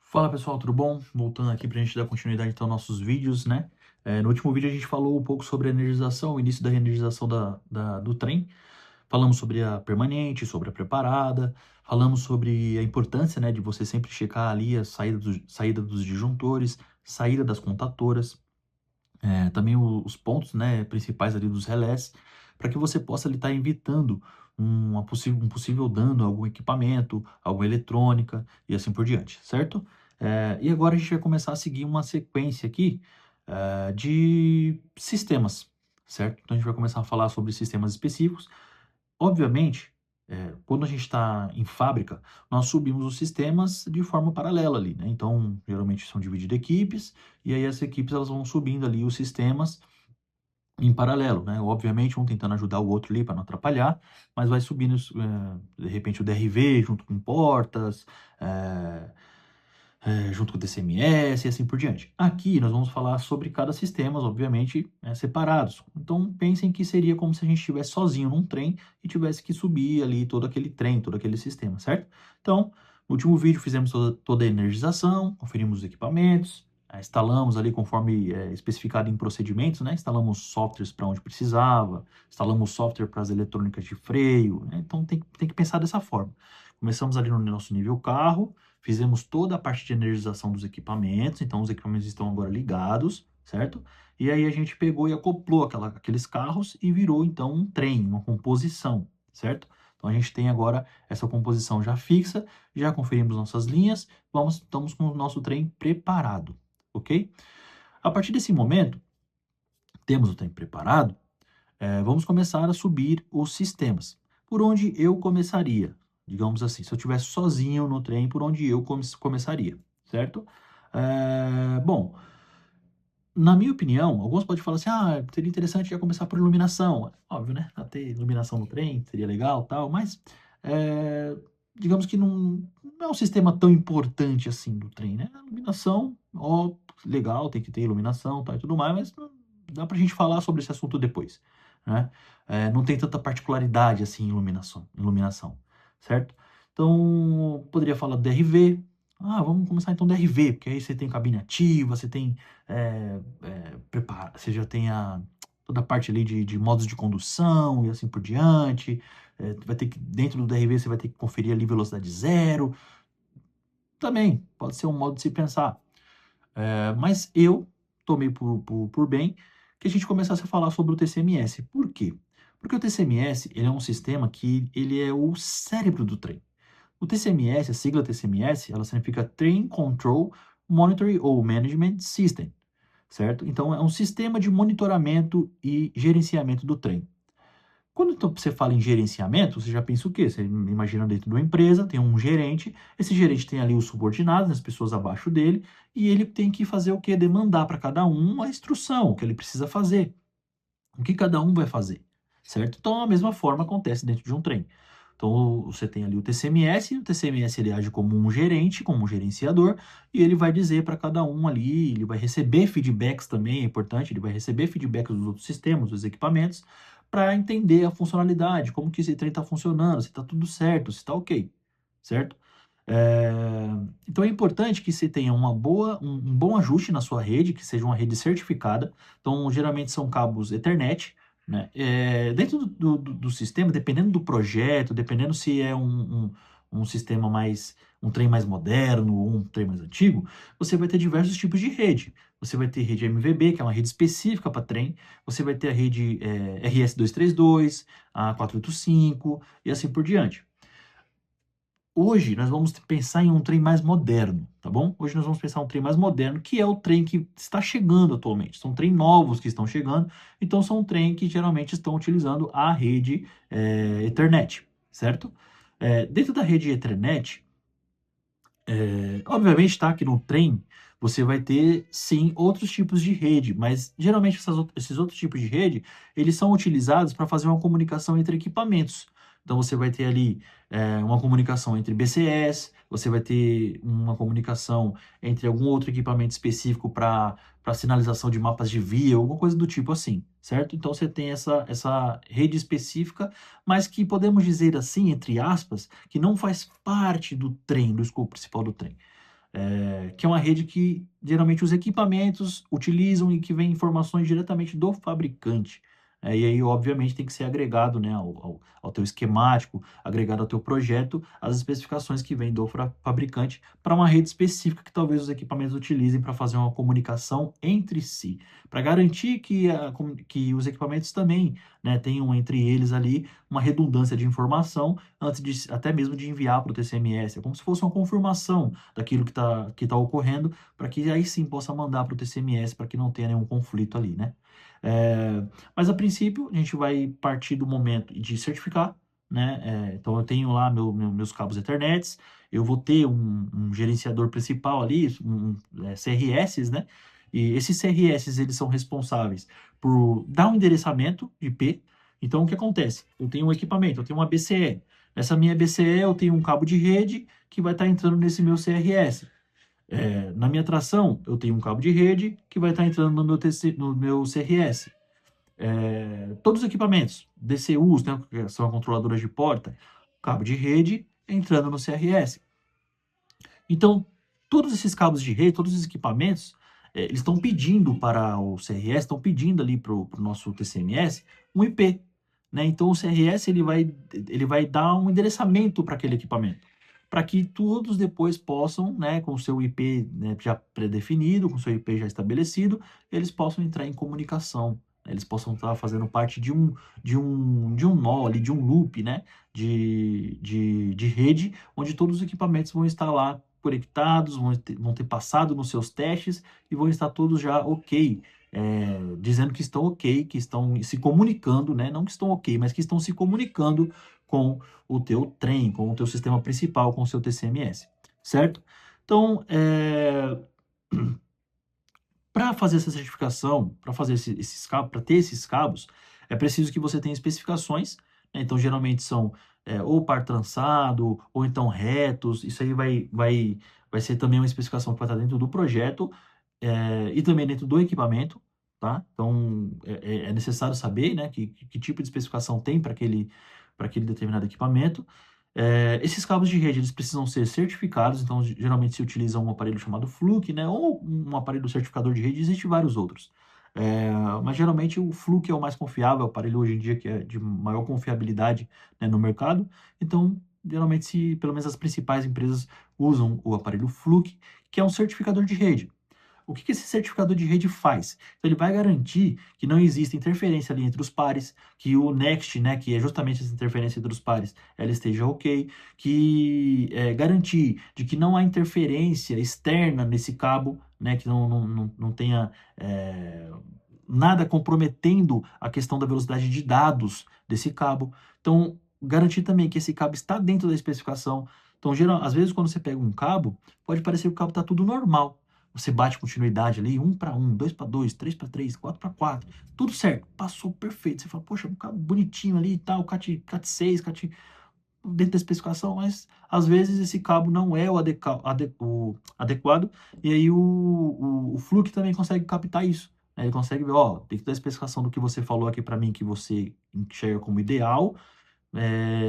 Fala pessoal, tudo bom? Voltando aqui para a gente dar continuidade então aos nossos vídeos, né? No último vídeo a gente falou um pouco sobre a energização, o início da energização do trem. Falamos sobre a permanente, sobre a preparada, falamos sobre a importância, né, de você sempre checar ali a saída dos disjuntores, saída das contatoras, também os pontos, né, principais ali dos relés, para que você possa ali estar evitando um possível dano a algum equipamento, alguma eletrônica e assim por diante, certo? E agora a gente vai começar a seguir uma sequência aqui, de sistemas, certo? Então a gente vai começar a falar sobre sistemas específicos. Obviamente, quando a gente está em fábrica, nós subimos os sistemas de forma paralela ali, né? Então, geralmente são divididas equipes, e aí as equipes elas vão subindo ali os sistemas em paralelo, né? Obviamente, um tentando ajudar o outro ali para não atrapalhar, mas vai subindo, de repente, o DRV junto com portas, eh, junto com o DCMS e assim por diante. Aqui nós vamos falar sobre cada sistema, obviamente, separados. Então pensem que seria como se a gente estivesse sozinho num trem e tivesse que subir ali todo aquele trem, todo aquele sistema, certo? Então, no último vídeo fizemos toda a energização, conferimos os equipamentos, instalamos ali conforme especificado em procedimentos, né? Instalamos softwares para onde precisava, instalamos software para as eletrônicas de freio, né? Então tem que pensar dessa forma. Começamos ali no nosso nível carro, fizemos toda a parte de energização dos equipamentos, então os equipamentos estão agora ligados, certo? E aí a gente pegou e acoplou aqueles carros e virou então um trem, uma composição, certo? Então a gente tem agora essa composição já fixa, já conferimos nossas linhas, estamos com o nosso trem preparado, ok? A partir desse momento, temos o trem preparado, vamos começar a subir os sistemas. Por onde eu começaria? Digamos assim, se eu estivesse sozinho no trem, por onde eu começaria, certo? Bom, na minha opinião, alguns podem falar assim, seria interessante já começar por iluminação. Óbvio, né? A ter iluminação no trem seria legal, tal, mas digamos que não é um sistema tão importante assim do trem, né? A iluminação, ó, legal, tem que ter iluminação, tal e tudo mais, mas dá pra gente falar sobre esse assunto depois, né? Não tem tanta particularidade assim em iluminação, certo? Então, poderia falar do DRV. Vamos começar então do DRV, porque aí você tem cabine ativa, você tem você já tem toda a parte ali de modos de condução e assim por diante. Vai ter que, dentro do DRV, você vai ter que conferir ali velocidade zero. Também pode ser um modo de se pensar. Mas eu tomei por bem que a gente começasse a falar sobre o TCMS. Por quê? Porque o TCMS ele é um sistema que ele é o cérebro do trem. O TCMS, a sigla TCMS, ela significa Train Control Monitoring ou Management System, certo? Então, é um sistema de monitoramento e gerenciamento do trem. Quando então você fala em gerenciamento, você já pensa o quê? Você imagina dentro de uma empresa, tem um gerente, esse gerente tem ali os subordinados, as pessoas abaixo dele, e ele tem que fazer o quê? Demandar para cada um uma instrução, o que ele precisa fazer, o que cada um vai fazer, certo? Então, a mesma forma acontece dentro de um trem. Então, você tem ali o TCMS ele age como um gerente, como um gerenciador, e ele vai dizer para cada um ali, ele vai receber feedbacks também, é importante, ele vai receber feedbacks dos outros sistemas, dos equipamentos, para entender a funcionalidade, como que esse trem está funcionando, se está tudo certo, se está ok, certo? É, Então é importante que você tenha um bom ajuste na sua rede, que seja uma rede certificada. Então, geralmente são cabos Ethernet, né? Dentro do sistema, dependendo do projeto, dependendo se é um sistema um trem mais moderno ou um trem mais antigo, você vai ter diversos tipos de rede. Você vai ter rede MVB, que é uma rede específica para trem. Você vai ter a rede RS232, a 485 e assim por diante. Hoje nós vamos pensar em um trem mais moderno, tá bom? Hoje nós vamos pensar em um trem mais moderno, que é o trem que está chegando atualmente. São trem novos que estão chegando, então são trem que geralmente estão utilizando a rede Ethernet, certo? Dentro da rede Ethernet, obviamente está que no trem você vai ter sim outros tipos de rede, mas geralmente esses outros tipos de rede eles são utilizados para fazer uma comunicação entre equipamentos. Então você vai ter ali uma comunicação entre BCS, você vai ter uma comunicação entre algum outro equipamento específico para sinalização de mapas de via, alguma coisa do tipo assim, certo? Então você tem essa rede específica, mas que podemos dizer assim, entre aspas, que não faz parte do trem, do escopo principal do trem. que é uma rede que geralmente os equipamentos utilizam e que vem informações diretamente do fabricante. E aí, obviamente, tem que ser agregado, né, ao teu esquemático, agregado ao teu projeto, as especificações que vêm do fabricante para uma rede específica que talvez os equipamentos utilizem para fazer uma comunicação entre si, para garantir que os equipamentos também, né, tenham entre eles ali uma redundância de informação antes de até mesmo de enviar para o TCMS. É como se fosse uma confirmação daquilo que tá ocorrendo, para que aí sim possa mandar para o TCMS para que não tenha nenhum conflito ali, né? É, mas a princípio a gente vai partir do momento de certificar, né? Então eu tenho lá meus cabos Ethernet, eu vou ter um gerenciador principal ali, CRS, né? E esses CRS eles são responsáveis por dar um endereçamento de IP. Então o que acontece? Eu tenho um equipamento, eu tenho uma BCE. Nessa minha BCE eu tenho um cabo de rede que vai estar entrando nesse meu CRS. Na minha tração, eu tenho um cabo de rede que vai estar entrando no meu CRS. Todos os equipamentos, DCUs, né, que são controladoras de porta, cabo de rede entrando no CRS. Então, todos esses cabos de rede, todos os equipamentos, eles estão pedindo para o CRS, estão pedindo ali para o nosso TCMS um IP. Né? Então, o CRS ele vai dar um endereçamento para aquele equipamento, para que todos depois possam, né, com o seu IP, né, já pré-definido, com o seu IP já estabelecido, eles possam entrar em comunicação. Né? Eles possam estar fazendo parte de um nó ali, de um loop, né, de rede, onde todos os equipamentos vão estar lá conectados, vão ter passado nos seus testes e vão estar todos já ok, dizendo que estão ok, que estão se comunicando, né? Não que estão ok, mas que estão se comunicando com o teu trem, com o teu sistema principal, com o seu TCMS, certo? Então, para fazer essa certificação, para fazer esses cabos, para ter esses cabos, é preciso que você tenha especificações, né? Então, geralmente são ou par trançado, ou então retos. Isso aí vai ser também uma especificação que vai estar dentro do projeto e também dentro do equipamento, tá? Então, é necessário saber, né, que tipo de especificação tem para aquele determinado equipamento. Esses cabos de rede, eles precisam ser certificados, então geralmente se utiliza um aparelho chamado Fluke, né, ou um aparelho certificador de rede, existem vários outros. Mas geralmente o Fluke é o mais confiável, é o aparelho hoje em dia que é de maior confiabilidade, né, no mercado. Então, geralmente, pelo menos as principais empresas usam o aparelho Fluke, que é um certificador de rede. O que esse certificador de rede faz? Então, ele vai garantir que não existe interferência ali entre os pares, que o Next, né, que é justamente essa interferência entre os pares, ela esteja ok, que garantir de que não há interferência externa nesse cabo, né, que não tenha nada comprometendo a questão da velocidade de dados desse cabo. Então, garantir também que esse cabo está dentro da especificação. Então, às vezes, quando você pega um cabo, pode parecer que o cabo está tudo normal. Você bate continuidade ali, 1 para 1, 2 para 2, 3 para 3, 4 para 4, tudo certo, passou perfeito. Você fala, poxa, um cabo bonitinho ali e tal, Cat 6, Cat dentro da especificação, mas às vezes esse cabo não é o adequado, e aí o Fluke também consegue captar isso. Né? Ele consegue ver, ó, dentro da especificação do que você falou aqui para mim, que você enxerga como ideal,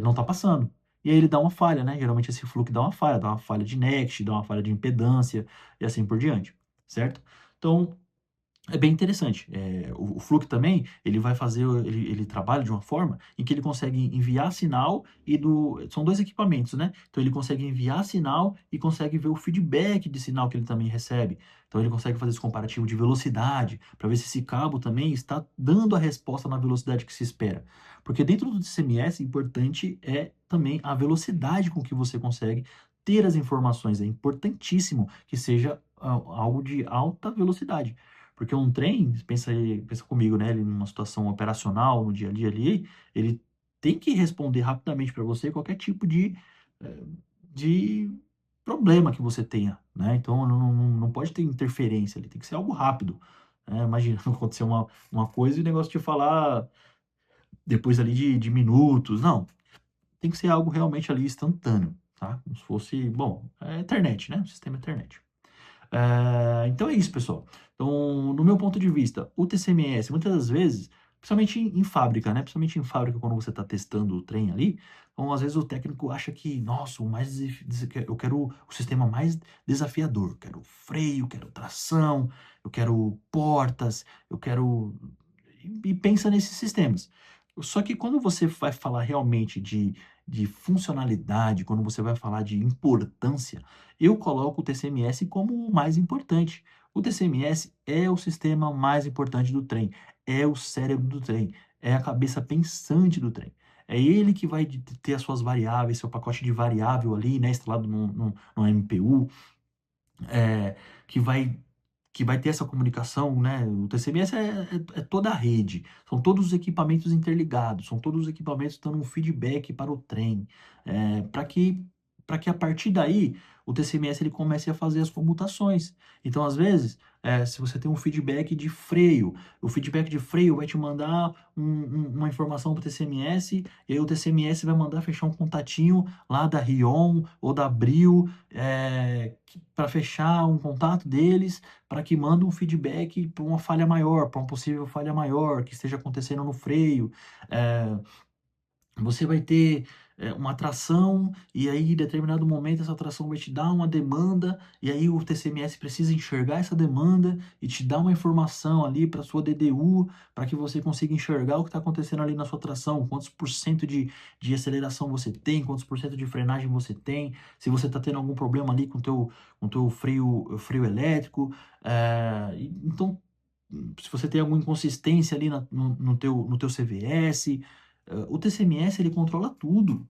não tá passando. E aí ele dá uma falha, né? Geralmente esse Fluke dá uma falha de Next, dá uma falha de impedância e assim por diante, certo? Então, é bem interessante. O Fluke também, ele vai fazer, ele trabalha de uma forma em que ele consegue enviar sinal são dois equipamentos, né? Então ele consegue enviar sinal e consegue ver o feedback de sinal que ele também recebe. Então ele consegue fazer esse comparativo de velocidade para ver se esse cabo também está dando a resposta na velocidade que se espera. Porque dentro do CMS, importante é também a velocidade com que você consegue ter as informações. É importantíssimo que seja algo de alta velocidade. Porque um trem, pensa comigo, né? Ele numa situação operacional, no dia a dia ali, ele tem que responder rapidamente para você qualquer tipo de problema que você tenha, né? Então não pode ter interferência ali, tem que ser algo rápido. Né? Imagina acontecer uma coisa e o negócio te falar depois ali de minutos. Não, tem que ser algo realmente ali instantâneo, tá? Como se fosse, bom, internet, né? O sistema internet. Então é isso, pessoal. Então, no meu ponto de vista, o TCMS, muitas das vezes, principalmente em fábrica, né? Principalmente em fábrica, quando você está testando o trem ali, então às vezes o técnico acha que, nossa, eu quero o sistema mais desafiador, quero freio, quero tração, eu quero portas, eu quero e pensa nesses sistemas. Só que quando você vai falar realmente de funcionalidade, quando você vai falar de importância, eu coloco o TCMS como o mais importante. O TCMS é o sistema mais importante do trem, é o cérebro do trem, é a cabeça pensante do trem. É ele que vai ter as suas variáveis, seu pacote de variável ali, né, instalado no MPU, é, que vai que vai ter essa comunicação, né? O TCMS é toda a rede, são todos os equipamentos interligados, são todos os equipamentos dando um feedback para o trem, para que a partir daí o TCMS ele comece a fazer as comutações. Então, às vezes, se você tem um feedback de freio, o feedback de freio vai te mandar uma informação para o TCMS, e aí o TCMS vai mandar fechar um contatinho lá da Rion ou da Abril, para fechar um contato deles, para que mande um feedback para uma falha maior, para uma possível falha maior que esteja acontecendo no freio. É, Você vai ter uma atração, e aí em determinado momento essa atração vai te dar uma demanda, e aí o TCMS precisa enxergar essa demanda e te dar uma informação ali para sua DDU, para que você consiga enxergar o que está acontecendo ali na sua tração, quantos por cento de aceleração você tem, quantos por cento de frenagem você tem, se você está tendo algum problema ali com teu freio elétrico. Então, se você tem alguma inconsistência ali no teu CVS, o TCMS ele controla tudo.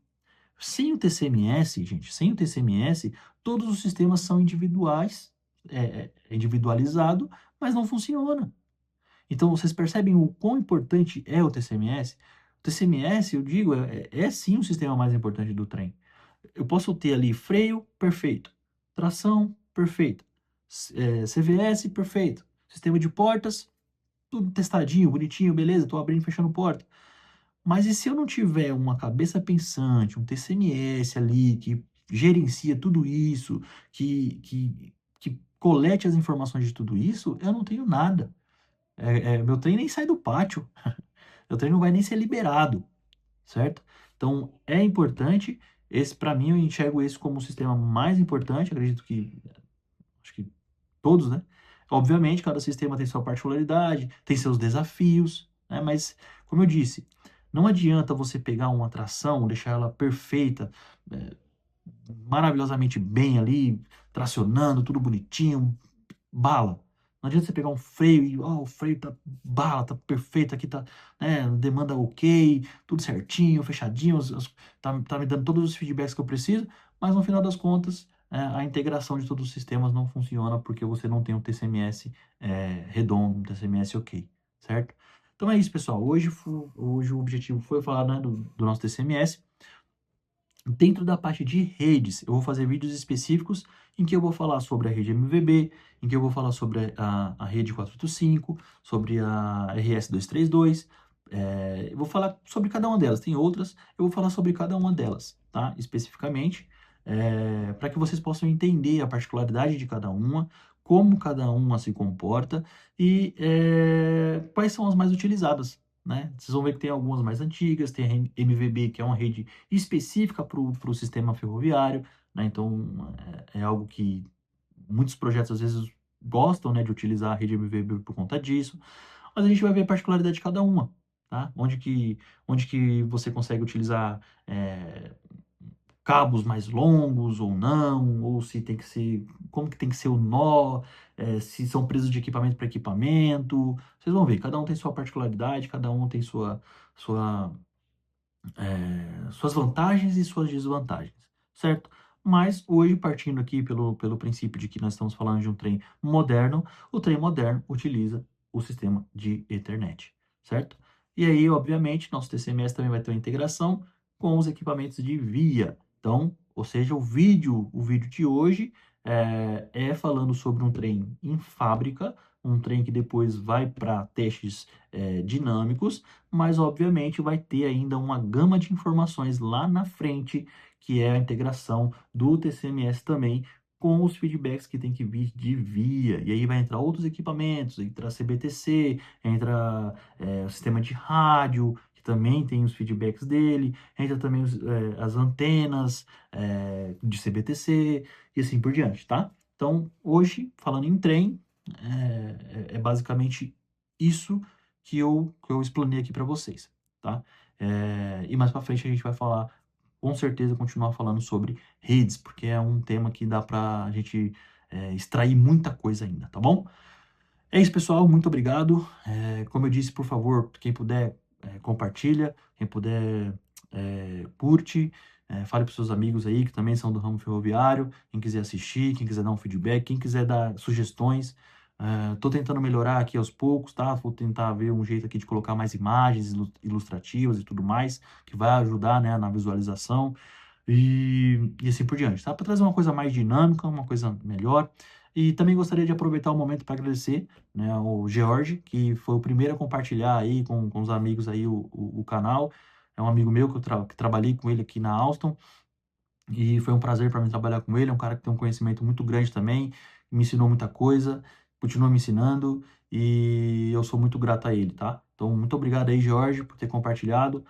Sem o TCMS, gente, sem o TCMS, todos os sistemas são individuais, individualizado, mas não funciona. Então, vocês percebem o quão importante é o TCMS? O TCMS, eu digo, é sim o sistema mais importante do trem. Eu posso ter ali freio, perfeito. Tração, perfeita. CVS, perfeito. Sistema de portas, tudo testadinho, bonitinho, beleza, estou abrindo e fechando porta. Mas e se eu não tiver uma cabeça pensante, um TCMS ali que gerencia tudo isso, que colete as informações de tudo isso, eu não tenho nada. Meu trem nem sai do pátio, meu trem não vai nem ser liberado, certo? Então é importante. Esse, para mim, eu enxergo esse como o sistema mais importante. Acredito que, acho que todos, né? Obviamente, cada sistema tem sua particularidade, tem seus desafios, né? Mas, como eu disse, não adianta você pegar uma atração, deixar ela perfeita, é, maravilhosamente bem ali, tracionando, tudo bonitinho, bala. Não adianta você pegar um freio e, ó, o freio tá bala, tá perfeito, aqui tá, né, demanda ok, tudo certinho, fechadinho, tá me dando todos os feedbacks que eu preciso, mas no final das contas, a integração de todos os sistemas não funciona porque você não tem um TCMS redondo, um TCMS ok, certo? Então é isso, pessoal. Hoje o objetivo foi falar, né, do nosso TCMS. Dentro da parte de redes, eu vou fazer vídeos específicos em que eu vou falar sobre a rede MVB, em que eu vou falar sobre a rede 485, sobre a RS232. Eu vou falar sobre cada uma delas. Tem outras, eu vou falar sobre cada uma delas, tá? Especificamente, para que vocês possam entender a particularidade de cada uma, como cada uma se comporta e quais são as mais utilizadas, né? Vocês vão ver que tem algumas mais antigas, tem a MVB, que é uma rede específica para o sistema ferroviário, né? Então, é algo que muitos projetos às vezes gostam, né, de utilizar a rede MVB por conta disso, mas a gente vai ver a particularidade de cada uma, tá? Onde que você consegue utilizar cabos mais longos ou não, ou se tem que ser, como que tem que ser o nó, se são presos de equipamento para equipamento. Vocês vão ver, cada um tem sua particularidade, cada um tem sua suas vantagens e suas desvantagens, certo? Mas hoje, partindo aqui pelo princípio de que nós estamos falando de um trem moderno, o trem moderno utiliza o sistema de Ethernet, certo? E aí, obviamente, nosso TCMS também vai ter uma integração com os equipamentos de via. Então, ou seja, o vídeo de hoje é falando sobre um trem em fábrica, um trem que depois vai para testes dinâmicos, mas obviamente vai ter ainda uma gama de informações lá na frente, que é a integração do TCMS também com os feedbacks que tem que vir de via. E aí vai entrar outros equipamentos, entra CBTC, entra o sistema de rádio, que também tem os feedbacks dele, entra também as antenas de CBTC e assim por diante, tá? Então, hoje, falando em trem, é basicamente isso que eu explanei aqui para vocês, tá? E mais para frente a gente vai falar, com certeza, continuar falando sobre redes, porque é um tema que dá para a gente extrair muita coisa ainda, tá bom? É isso, pessoal. Muito obrigado. Como eu disse, por favor, quem puder, compartilha. Quem puder, curte. Fale para seus amigos aí que também são do ramo ferroviário. Quem quiser assistir, quem quiser dar um feedback, quem quiser dar sugestões. Estou tentando melhorar aqui aos poucos, tá? Vou tentar ver um jeito aqui de colocar mais imagens ilustrativas e tudo mais, que vai ajudar, né, na visualização e assim por diante, tá? Para trazer uma coisa mais dinâmica, uma coisa melhor. E também gostaria de aproveitar o momento para agradecer, né, o George, que foi o primeiro a compartilhar aí com os amigos aí o canal. É um amigo meu que trabalhei com ele aqui na Alstom e foi um prazer para mim trabalhar com ele. É um cara que tem um conhecimento muito grande também, me ensinou muita coisa, continua me ensinando e eu sou muito grato a ele, tá? Então, muito obrigado aí, George, por ter compartilhado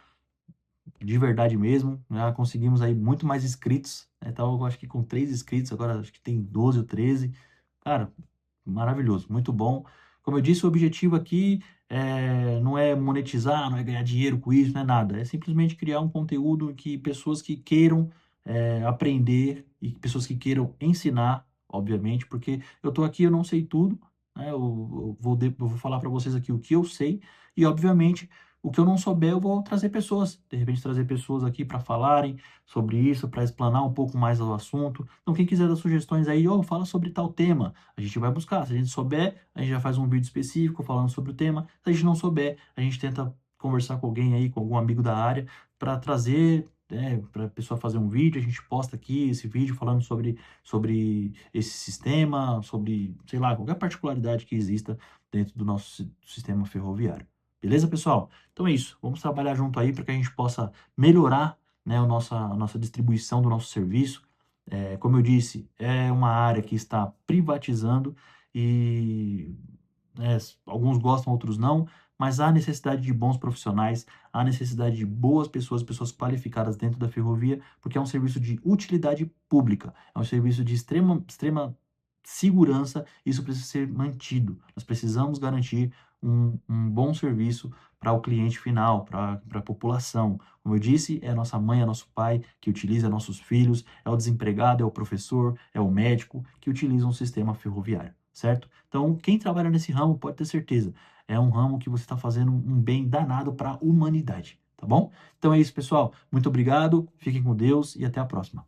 de verdade mesmo. Já conseguimos aí muito mais inscritos, né? Tava, eu acho que com 3 inscritos, agora acho que tem 12 ou 13. Cara, maravilhoso, muito bom. Como eu disse, o objetivo aqui não é monetizar, não é ganhar dinheiro com isso, não é nada. É simplesmente criar um conteúdo que pessoas que queiram aprender e pessoas que queiram ensinar, obviamente, porque eu tô aqui, eu não sei tudo, né? Eu vou falar para vocês aqui o que eu sei e, obviamente, o que eu não souber, eu vou trazer pessoas, de repente trazer pessoas aqui para falarem sobre isso, para explanar um pouco mais o assunto. Então, quem quiser dar sugestões aí, fala sobre tal tema, a gente vai buscar. Se a gente souber, a gente já faz um vídeo específico falando sobre o tema. Se a gente não souber, a gente tenta conversar com alguém aí, com algum amigo da área, para trazer, para a pessoa fazer um vídeo. A gente posta aqui esse vídeo falando sobre esse sistema, sobre, sei lá, qualquer particularidade que exista dentro do nosso sistema ferroviário. Beleza, pessoal? Então é isso. Vamos trabalhar junto aí para que a gente possa melhorar, né, a nossa distribuição do nosso serviço. Como eu disse, é uma área que está privatizando e alguns gostam, outros não, mas há necessidade de bons profissionais, há necessidade de boas pessoas, pessoas qualificadas dentro da ferrovia, porque é um serviço de utilidade pública, é um serviço de extrema segurança, isso precisa ser mantido. Nós precisamos garantir um bom serviço para o cliente final, para a população. Como eu disse, é nossa mãe, é nosso pai que utiliza, é nossos filhos, é o desempregado, é o professor, é o médico que utilizam o sistema ferroviário, certo? Então, quem trabalha nesse ramo pode ter certeza, é um ramo que você está fazendo um bem danado para a humanidade, tá bom? Então é isso, pessoal. Muito obrigado, fiquem com Deus e até a próxima.